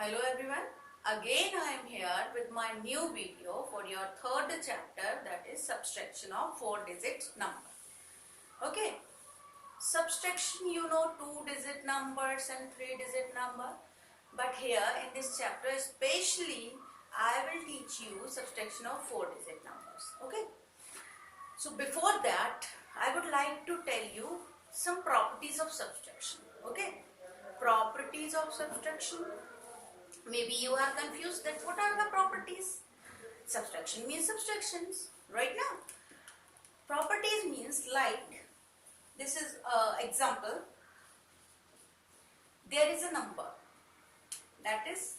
Hello everyone, again I am here with my new video for your third chapter, that is subtraction of 4-digit number. Okay, subtraction, you know, 2-digit numbers and 3-digit number, but here in this chapter especially I will teach you subtraction of 4-digit numbers. Okay, so before that I would like to tell you some properties of subtraction. Okay, properties of subtraction. Maybe you are confused that what are the properties? Subtraction means subtractions, right now. Properties means like, this is example. There is a number that is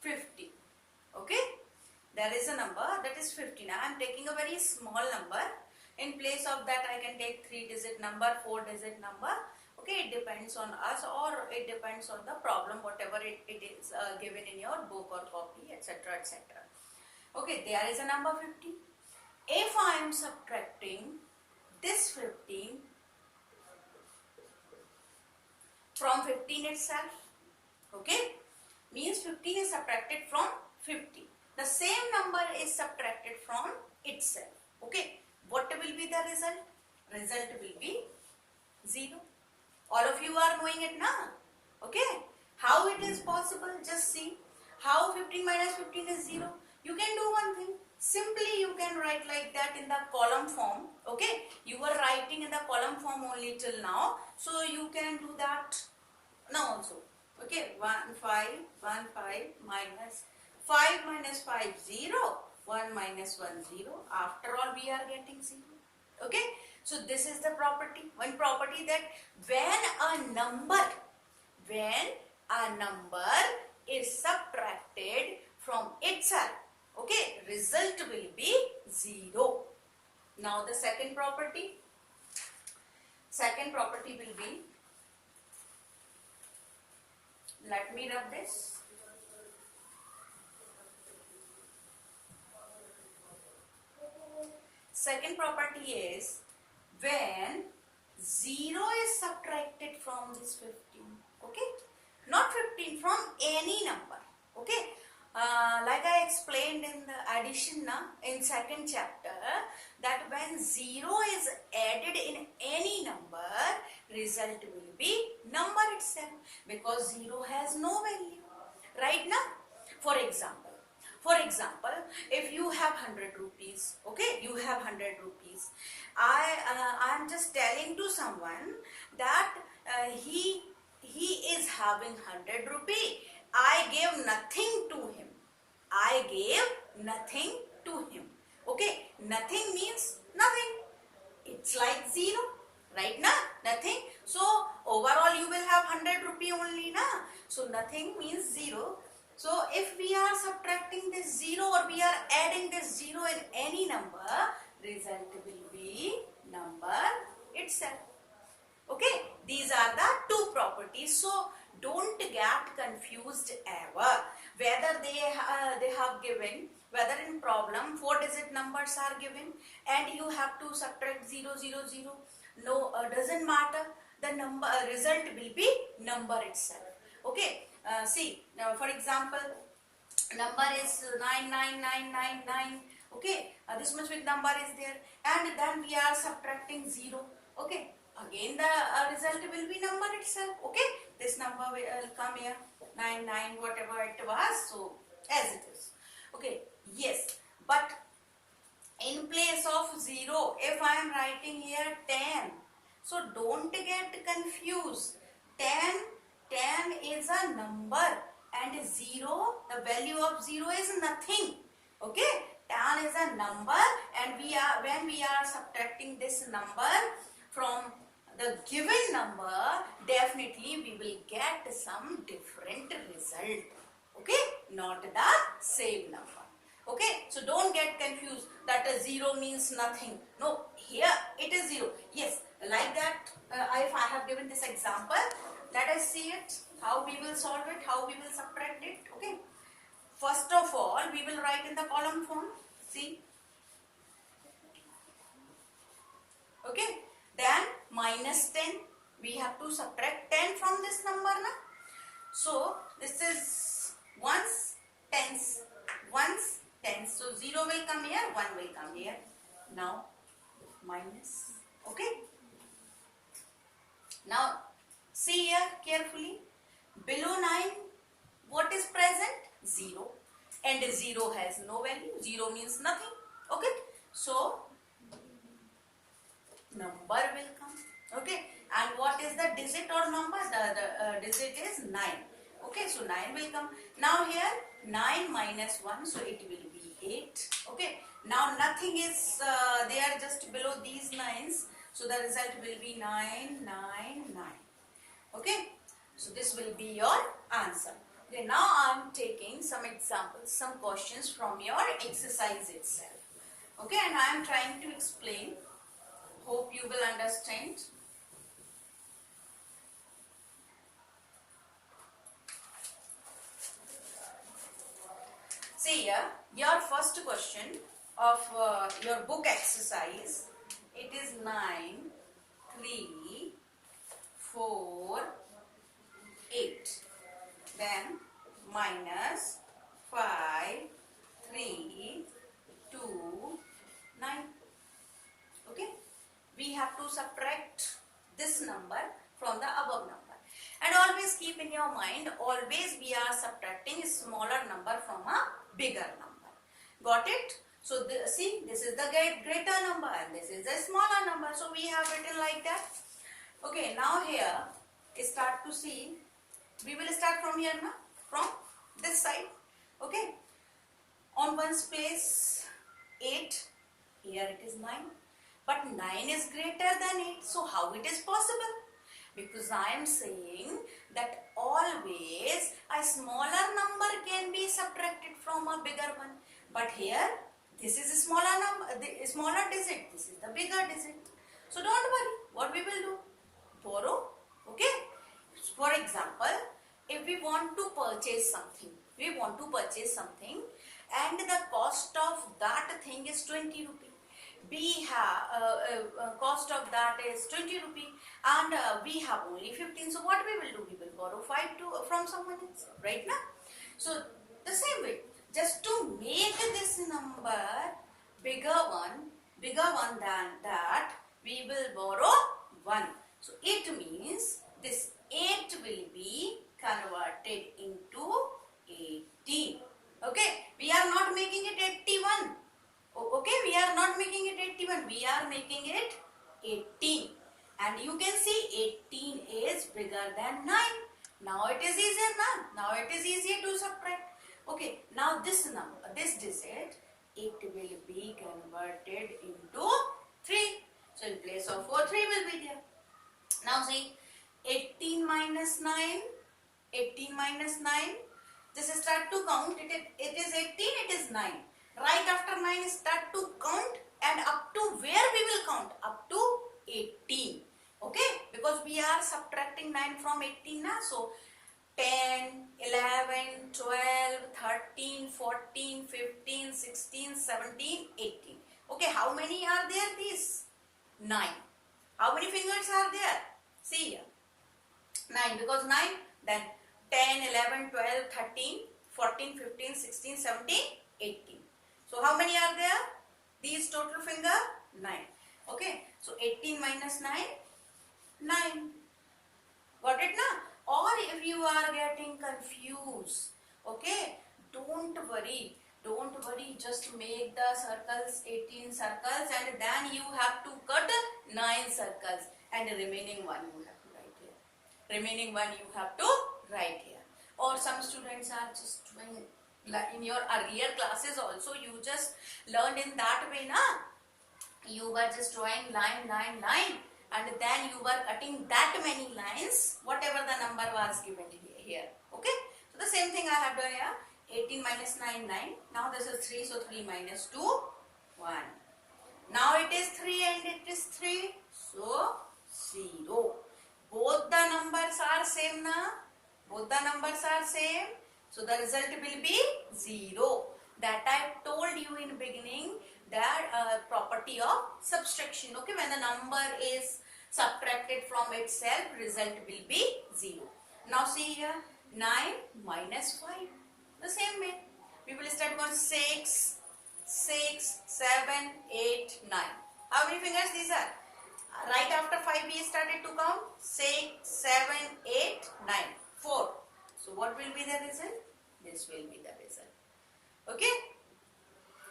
50. Okay? There is a number that is 50. Now I am taking a very small number. In place of that I can take 3-digit number, 4-digit number. Okay, it depends on us or it depends on the problem, whatever it is given in your book or copy, etc., etc. Okay, there is a number 50. If I am subtracting this 15 from 15 itself, okay, means 15 is subtracted from 50. The same number is subtracted from itself. Okay, what will be the result? Result will be 0. All of you are knowing it now. Okay. How it is possible? Just see. How 15 minus 15 is 0. You can do one thing. Simply you can write like that in the column form. Okay. You were writing in the column form only till now. So you can do that now also. Okay. 1, 5, 1, 5 minus 5 minus 5, 0. 1 minus 1, 0. After all we are getting 0. Okay. So this is the property. One property that when a number is subtracted from itself, okay, result will be 0. Now the second property will be, let me rub this. Second property is when 0 is subtracted from this 15, okay, not 15, from any number, okay, like I explained in the addition in second chapter, that when 0 is added in any number, result will be number itself, because 0 has no value, right now. For example, if you have 100 rupees, okay, you have 100 rupees. I am just telling to someone that he is having 100 rupee. I gave nothing to him. Okay, nothing means nothing. It's like 0, right now, nothing. So overall you will have 100 rupee only, na? So nothing means 0. So if we are subtracting this 0 or we are adding this 0 in any number, result will be number itself. Okay, these are the two properties. So don't get confused ever whether they have given, whether in problem 4-digit numbers are given and you have to subtract 0, 0, 0. No, doesn't matter. The number result will be number itself. Okay. See, for example, number is 99999. Okay, this much big number is there, and then we are subtracting 0. Okay, again the result will be number itself. Okay, this number will come here, 99, whatever it was, so as it is. Okay, yes, but in place of 0, if I am writing here 10, so don't get confused. 10 is a number and 0, the value of 0 is nothing. Okay, 10 is a number and when we are subtracting this number from the given number, definitely we will get some different result. Okay, not the same number. Okay, so don't get confused that a 0 means nothing. No, here it is 0. Yes, like that, if I have given this example, let us see it, how we will solve it, how we will subtract it. Okay, first of all we will write in the column form. See, okay, then minus 10, we have to subtract 10 from this number, na? So This is ones, tens, ones, tens. So 0 will come here, 1 will come here. Now minus. Okay. Now see here carefully. Below 9, what is present? 0. And 0 has no value. 0 means nothing. Okay. So number will come. Okay. And what is the digit or number? The digit is 9. Okay. So 9 will come. Now here 9 minus 1. So it will be 8. Okay. Now nothing is there just below these 9s. So the result will be 9, 9, 9. Okay. So this will be your answer. Okay, now I am taking some examples, some questions from your exercise itself. Okay, and I am trying to explain. Hope you will understand. See here, your first question of your book exercise. It is 9, 3, 4, 8. Then minus 5, 3, 2, 9. Okay. We have to subtract this number from the above number. And always keep in your mind, always we are subtracting a smaller number from a bigger number. Got it? So see, this is the greater number and this is the smaller number. So we have written like that. Okay, now here start to see. We will start from here now, from this side. Okay. On one's place 8. Here it is 9. But 9 is greater than 8. So how it is possible? Because I am saying that always a smaller number can be subtracted from a bigger one. But here this is a smaller number, the smaller digit. This is the bigger digit. So don't worry. What we will do? Borrow. Okay. For example, if we want to purchase something, and the cost of that thing is 20 rupee. We have cost of that is 20 rupee, and we have only 15. So what we will do? We will borrow 5 from someone else, right now. So the same way, just to make this number bigger one than that, we will borrow 1. So it means this 8 will be converted into 18. Okay, we are not making it 81. Okay, we are not making it 81. We are making it 18. And you can see 18 is bigger than 9. Now it is easier now. Now it is easier to subtract. Okay, now this number, this digit, it will be converted into 3. So in place of 4, 3 will be there. Now see, 18 minus 9, 18 minus 9, just start to count, it is 18, it is 9. Right after 9, start to count, and up to where we will count? Up to 18. Okay, because we are subtracting 9 from 18 now. So 10, 11, 12, 13, 14, 15, 16, 17, 18. Okay, how many are there? These 9. How many fingers are there? See here. 9, because 9, then 10, 11, 12, 13, 14, 15, 16, 17, 18. So how many are there? These total finger? 9. Okay. So 18 minus 9? 9. Got it now? Or if you are getting confused, okay, don't worry. Don't worry. Just make the circles 18 circles, and then you have to cut 9 circles, and the remaining one you have to write here. Remaining one you have to write here. Or some students are just doing, in your earlier classes also, you just learned in that way, na? You were just drawing line, line, line, and then you were cutting that many lines, whatever the number was given here. Okay? So the same thing I have done here. 18 minus 9, 9. Now this is 3, so 3 minus 2, 1. Now it is 3 and it is 3, so 0. Both the numbers are same now. Both the numbers are same. So the result will be 0. That I told you in beginning, that property of subtraction. Okay, when the number is subtracted from itself, result will be 0. Now see here, 9 minus 5. The same way. We will start on 6, 6, 7, 8, 9. How many fingers these are? Right after 5 we started to count. 6, 7, 8, 9. 4. So what will be the result? This will be the result. Okay?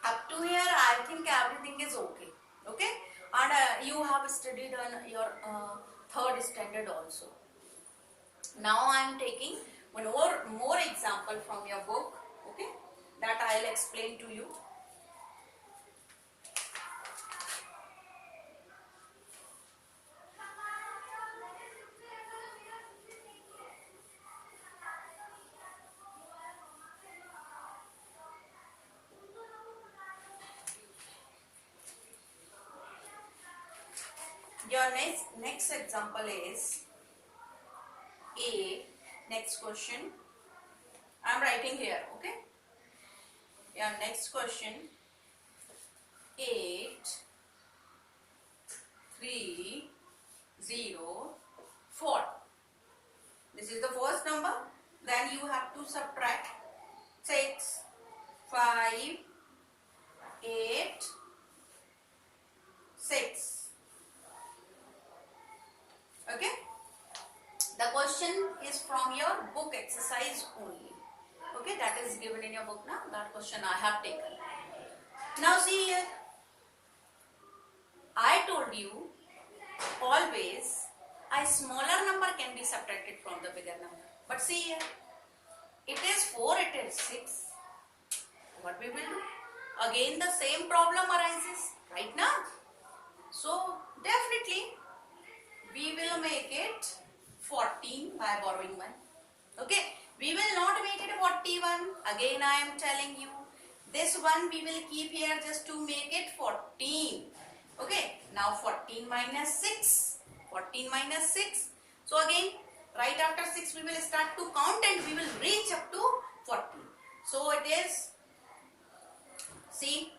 Up to here I think everything is okay. Okay? And you have studied on your third standard also. Now I am taking one more example from your book, okay, that I will explain to you. Your next example is A. Next question I am writing here, okay. Your next question 8, 3, 0, 4. This is the first number. Then you have to subtract 6, 5, 8, 6. Okay. The question is from your book exercise only. Okay, that is given in your book now. That question I have taken. Now see here. I told you always a smaller number can be subtracted from the bigger number. But see here. It is 4, it is 6. What we will do? Again the same problem arises. Right now? So definitely we will make it 14 by borrowing 1. Okay, we will not make it 41. Again I am telling you, this one we will keep here just to make it 14. Okay, now 14 minus 6. 14 minus 6. So again, right after 6 we will start to count and we will reach up to 14. So it is, see,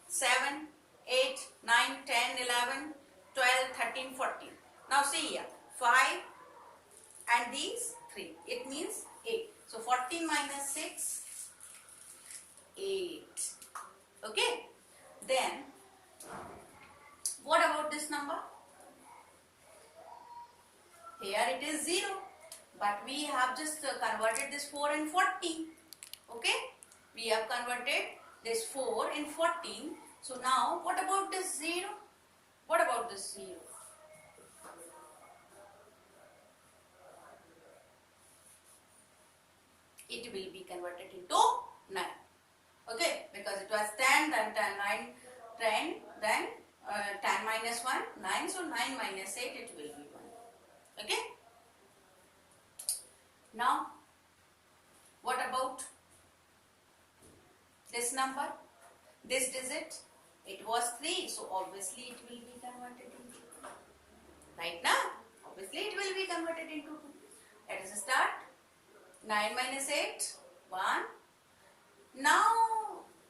7, 8, 9, 10, 11, 12, 13, 14. Now see here, 5 and these 3. It means 8. So 14 minus 6, 8. Okay. Then, what about this number? Here it is 0. But we have just converted this 4 and 14. Okay. We have converted this 4 and 14. So now, what about this 0? What about this 0? It will be converted into 9. Okay, because it was 10, then 10, 9, 10, then 10 minus 1, 9. So 9 minus 8, it will be 1. Okay. Now, what about this number? This digit? It was 3. So obviously it will be converted into 2. Right now? Obviously it will be converted into 2. Let us start. 9 minus 8, 1. Now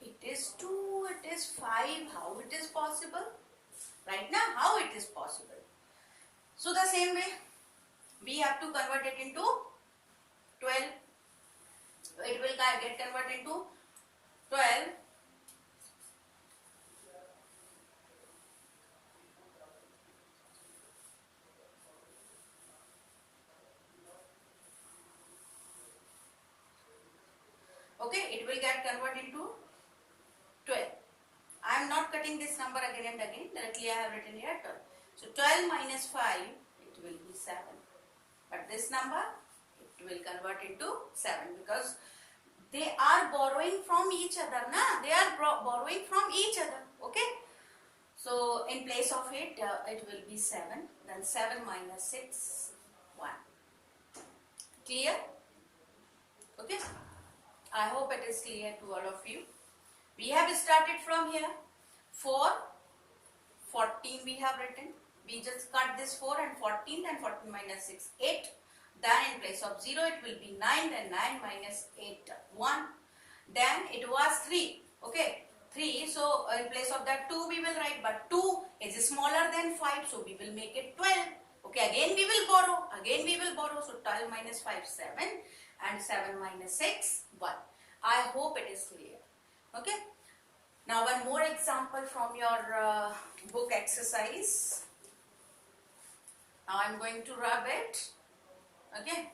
it is 2, it is 5. How it is possible? Right now, how it is possible? So the same way, we have to convert it into 12. It will get converted into 12. Okay, it will get converted into 12. I am not cutting this number again and again. Directly I have written here 12. So 12 minus 5, it will be 7. But this number, it will convert into 7 because they are borrowing from each other. They are borrowing from each other. Okay. So in place of it, it will be 7. Then 7 minus 6, 1. Clear? Okay. I hope it is clear to all of you. We have started from here. 4, 14 we have written. We just cut this 4 and 14, then 14 minus 6, 8. Then in place of 0 it will be 9, then 9 minus 8, 1. Then it was 3. Okay, 3. So in place of that 2 we will write, but 2 is smaller than 5, so we will make it 12. Okay, again we will borrow. So 12 minus 5, 7. and 7 minus 6, 1. I hope it is clear. Okay. Now one more example from your book exercise. Now I am going to rub it. Okay.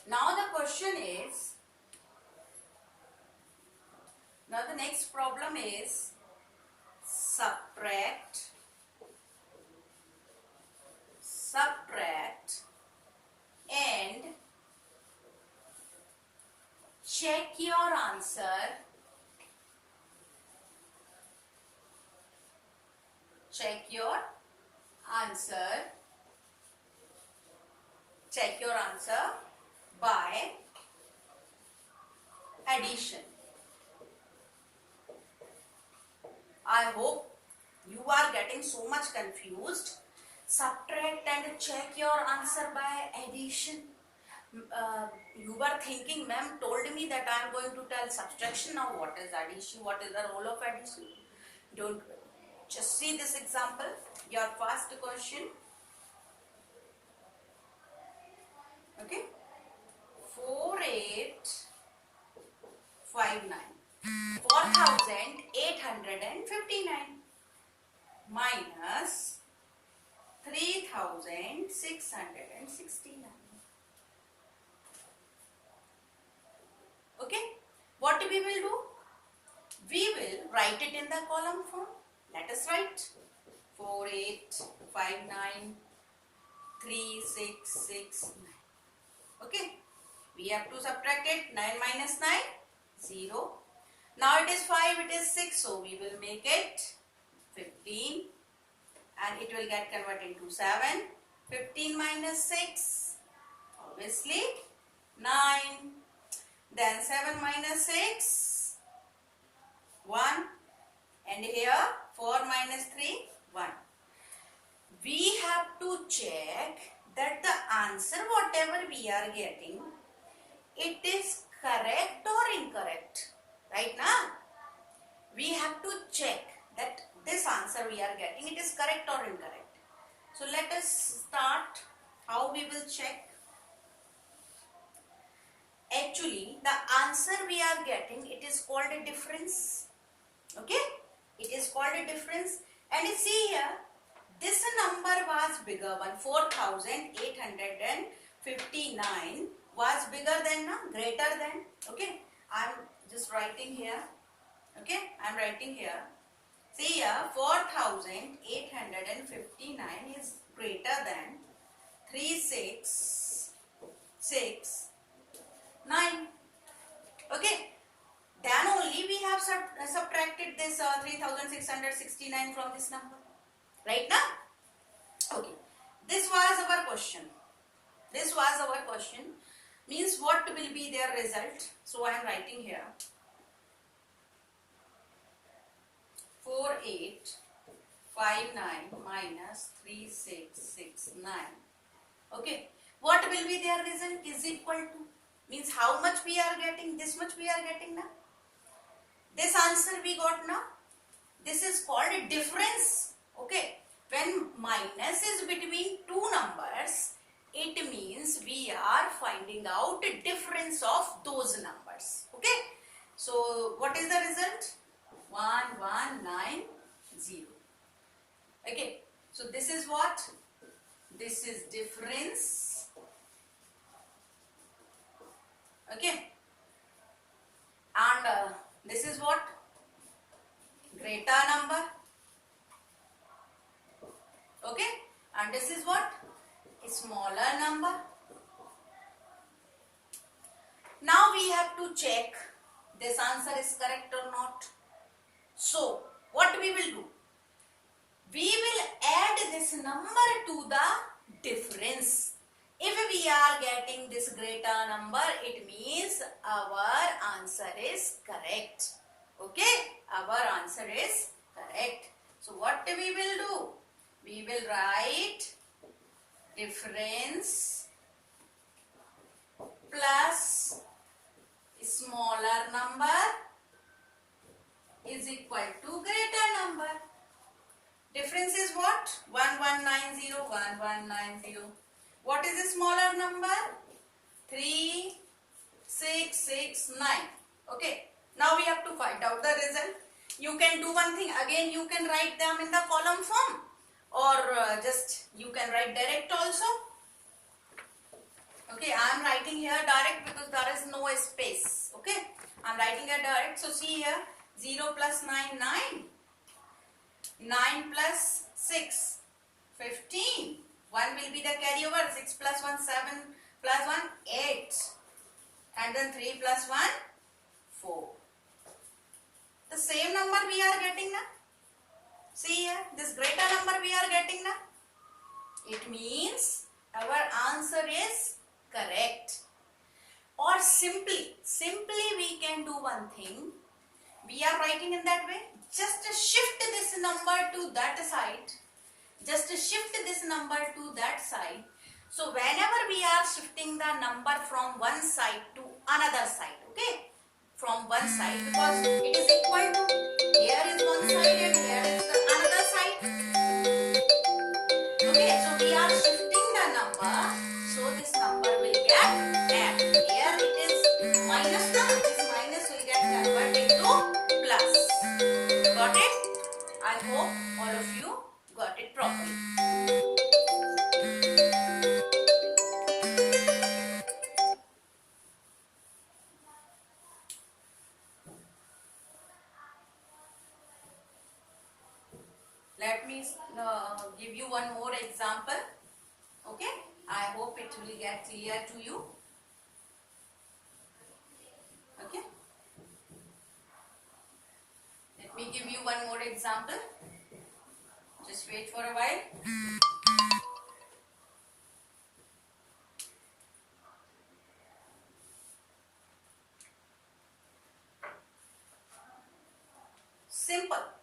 Now the question is, now the next problem is subtract and check your answer. Check your answer by addition. I hope you are getting so much confused. Subtract and check your answer by addition. You were thinking, ma'am told me that I am going to tell subtraction. Now what is addition? What is the role of addition? Don't worry. Just see this example. Your first question. Okay. 4859. 4859 minus 3669. Okay, what we will do? We will write it in the column form. Let us write 4859 3669. Okay, we have to subtract it. 9 minus 9, 0. Now it is 5, it is 6, so we will make it 15 and it will get converted into 7. 15 minus 6, obviously 9. Then 7 minus 6, 1. And here 4 minus 3, 1. We have to check that the answer whatever we are getting, it is correct or incorrect. Right now, we have to check that this answer we are getting, it is correct or incorrect. So let us start how we will check. Actually, the answer we are getting, it is called a difference. Okay, it is called a difference. And you see here, this number was bigger one. 4859 was bigger than, greater than. Okay, I am just writing here. Okay, I am writing here. See here, 4859 is greater than 3669. Okay, then only we have subtracted this 3669 from this number. Right now? Okay, this was our question. This was our question. Means what will be their result? So I am writing here 4859 minus 3669. Okay, what will be their result? Is equal to, means how much we are getting? This much we are getting now. This answer we got now. This is called a difference. Okay, when minus is between two numbers, it means we are finding out a difference of those numbers. Okay, so what is the result? 1190. Okay, so this is what? This is difference. Okay, and this is what? Greater number. Okay, and this is what? A smaller number. Now we have to check this answer is correct or not. So what we will do? We will add this number to the difference. If we are getting this greater number, it means our answer is correct. Okay, our answer is correct. So what we will do? We will write difference plus smaller number is equal to greater number. Difference is what? 1190, 1190. What is the smaller number? 3669. Okay. Now we have to find out the result. You can do one thing. Again, you can write them in the column form, or just you can write direct also. Okay, I am writing here direct because there is no space. Okay, I am writing here direct. So see here, 0 plus 9, 9. 9 plus 6, 15. 1 will be the carryover. 6 plus 1, 7 plus 1, 8. And then 3 plus 1, 4. The same number we are getting now. See here, this greater number we are getting now. It means our answer is correct. Or simply we can do one thing. We are writing in that way. Just shift this number to that side. Just shift this number to that side. So whenever we are shifting the number from one side to another side, okay? From one side, because it is equal to, here is one side and here is the another side. Okay, so we are shifting the number, so this number will get added. Here it is minus, this minus will get converted to plus. Got it? I hope all of you got it properly. Let me give you one more example. Okay? I hope it will get clear to you. Okay? Let me give you one more example. Just wait for a while.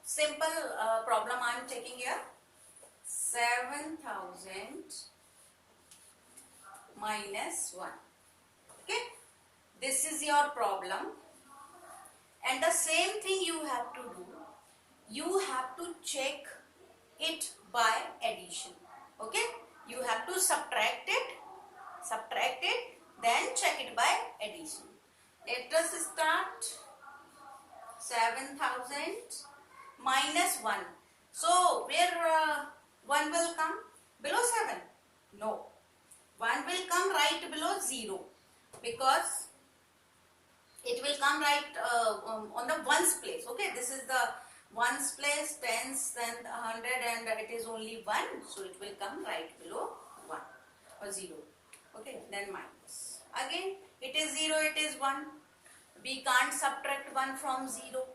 Simple problem I am taking here. 7,000 minus 1. Okay? This is your problem. And the same thing you have to do. You have to check it by addition. Okay? You have to subtract it, then check it by addition. Let us start. 7,000 minus 1. So, where 1 will come? Below 7? No. 1 will come right below 0, because it will come right on the ones place. Okay, this is the ones place, tens, then 100, and it is only 1. So, it will come right below 1 or 0. Okay, then minus. Again, it is 0, it is 1. We can't subtract 1 from 0.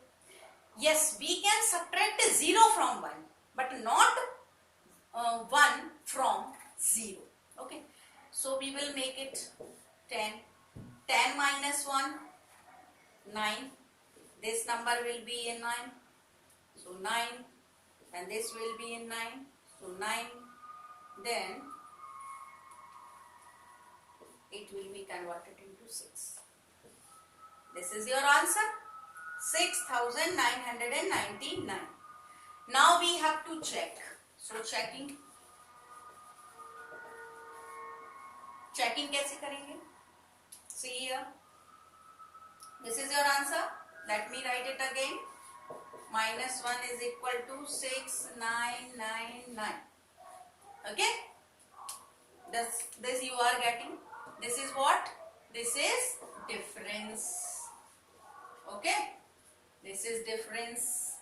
Yes, we can subtract 0 from 1, but not 1 from 0. Okay. So we will make it 10. 10 minus 1, 9. This number will be in 9. So 9. And this will be in 9. So 9. Then it will be converted into 6. This is your answer. 6,999. Now we have to check. So checking कैसे करेंगे? See here. This is your answer. Let me write it again. Minus 1 is equal to 6,999. Okay? This you are getting. This is what? This is difference. Okay? This is difference.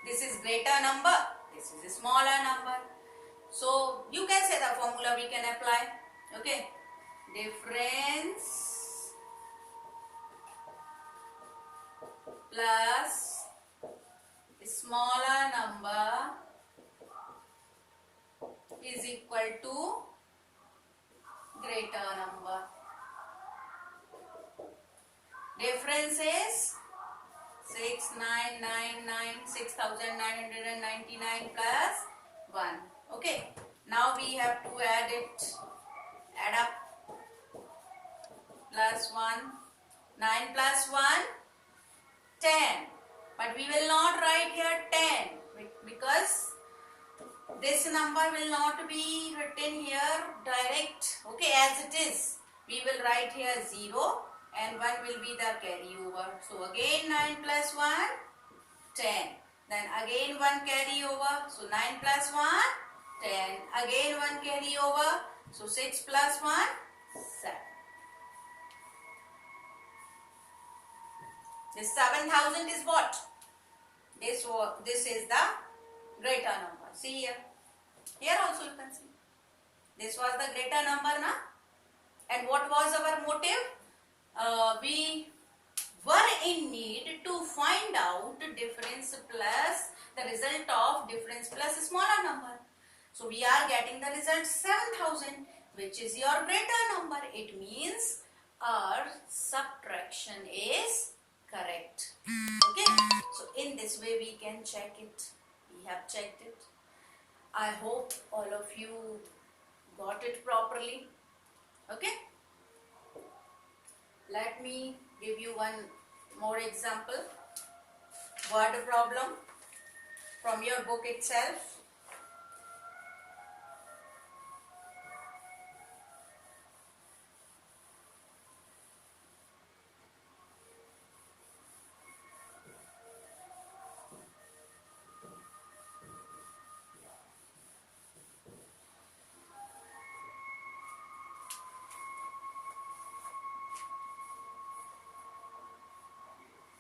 This is greater number. This is a smaller number. So, you can say the formula we can apply. Okay? Difference plus smaller number is equal to greater number. Difference is 6,999 plus 1. Okay. Now we have to add it. Add up. Plus 1. 9 plus 1. 10. But we will not write here 10 because this number will not be written here direct, okay, as it is. We will write here 0 and 1 will be the carryover. So again 9 plus 1, 10. Then again 1 carryover. So 9 plus 1, 10. Again 1 carryover. So 6 plus 1, 7. This 7,000 is what? This is the greater number. See here. Here also you can see. This was the greater number, na? And what was our motive? We were in need to find out difference plus the result of difference plus a smaller number. So we are getting the result 7,000, which is your greater number. It means our subtraction is correct. Okay. So in this way we can check it. We have checked it. I hope all of you got it properly. Okay. Let me give you one more example. Word problem from your book itself.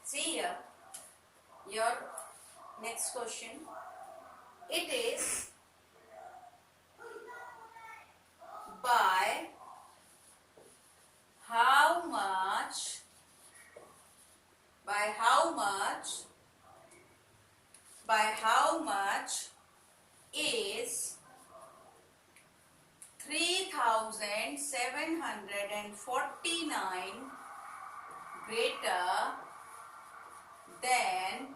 See here, your next question. It is by how much is 3,749 greater than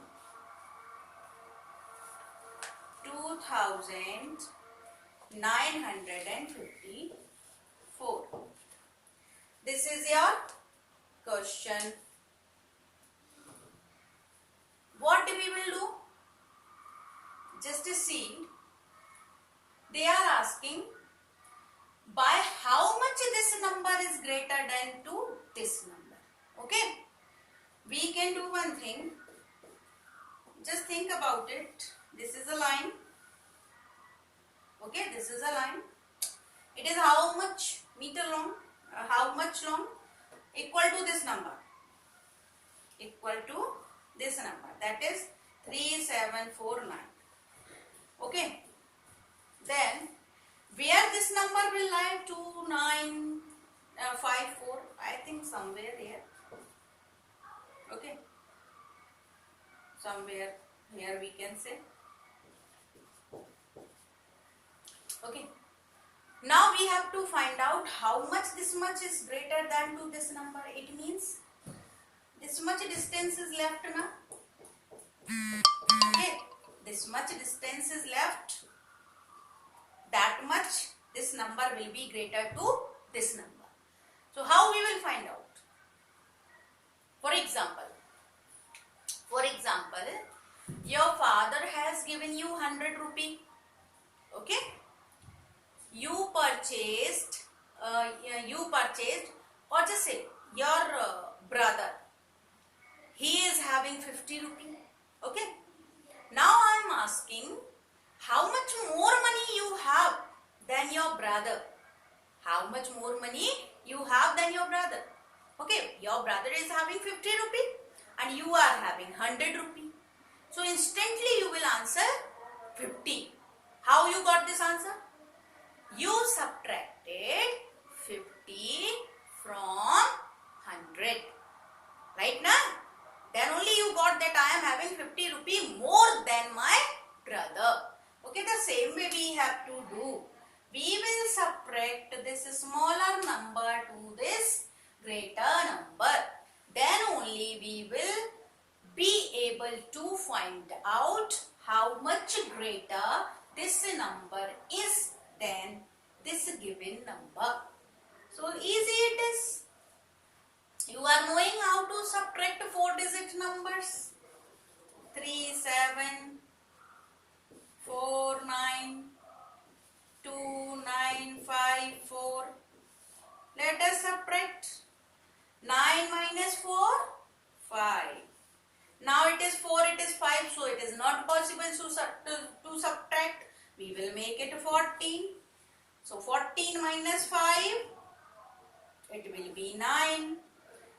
2,954. This is your question. What we will do? Just to see, they are asking by how much this number is greater than to this number. Okay? We can do one thing. Just think about it. This is a line. Okay, this is a line. It is how much meter long? How much long? Equal to this number. Equal to this number. That is 3749. Okay. Then, where this number will lie? 2954. I think somewhere here. Okay. Somewhere here we can say. Okay. Now we have to find out how much this much is greater than to this number. It means this much distance is left now. Okay. This much distance is left. That much this number will be greater to this number. So how we will find out? For example, your father has given you 100 rupee. Okay. You purchased, or just say your brother. He is having 50 rupee. Okay. Now I am asking, how much more money you have than your brother? How much more money you have than your brother? Okay, your brother is having 50 rupee and you are having 100 rupee. So instantly you will answer 50. How you got this answer? You subtracted 50 from 100. Right now? Then only you got that I am having 50 rupee more than my brother. Okay, the same way we have to do. We will subtract this smaller number to this greater number. Then only we will be able to find out how much greater this number is than this given number. So easy it is. You are knowing how to subtract 4-digit numbers. 3, 7, 4, 9, 2, 9, 5, 4. Let us subtract. 9 minus 4, 5. Now it is 4, it is 5, so it is not possible to subtract. We will make it 14. So 14 minus 5, it will be 9.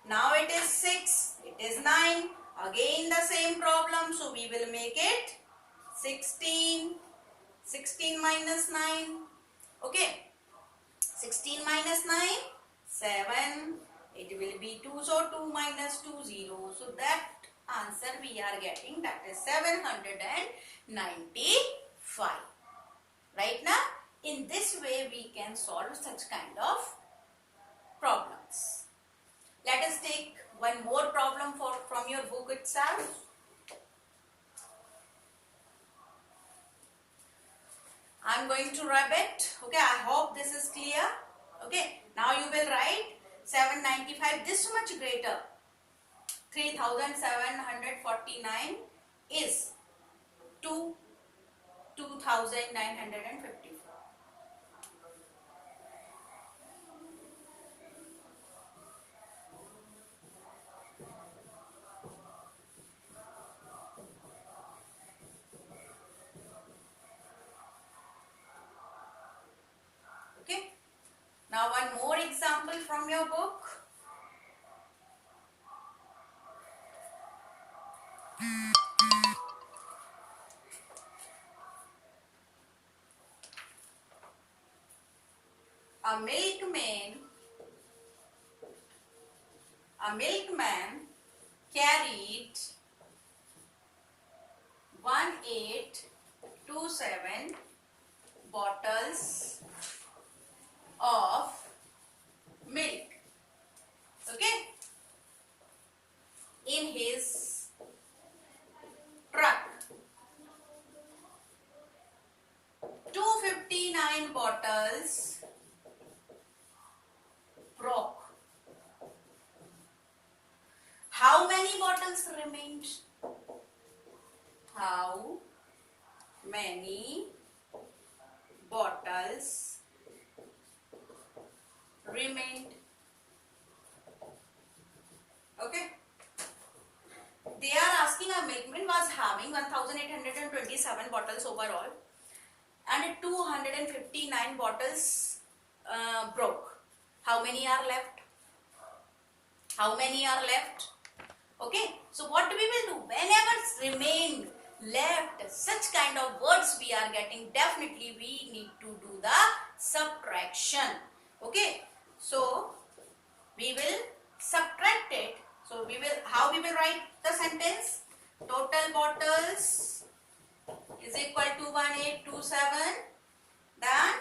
Now it is 6, it is 9. Again the same problem, so we will make it 16. 16 minus 9. Okay. 16 minus 9, 7. It will be 2, so 2 minus 2, 0. So that answer we are getting, that is 795. Right now, in this way we can solve such kind of problems. Let us take one more problem from your book itself. I am going to rub it. Okay, I hope this is clear. Okay, now you will write 795, this much greater. 3749 is 2954. Okay. Now one more example from your book. A milkman carried 1827 bottles of milk, okay, in his truck. 259 bottles broke. How many bottles remained? How many bottles remained? Okay. They are asking a milkman was having 1827 bottles overall and 259 bottles broke. How many are left? How many are left? Okay. So what we will do? Whenever remained, left, such kind of words we are getting, definitely we need to do the subtraction. Okay. So we will subtract it. So we will, how we will write the sentence? Total bottles is equal to 1827. Then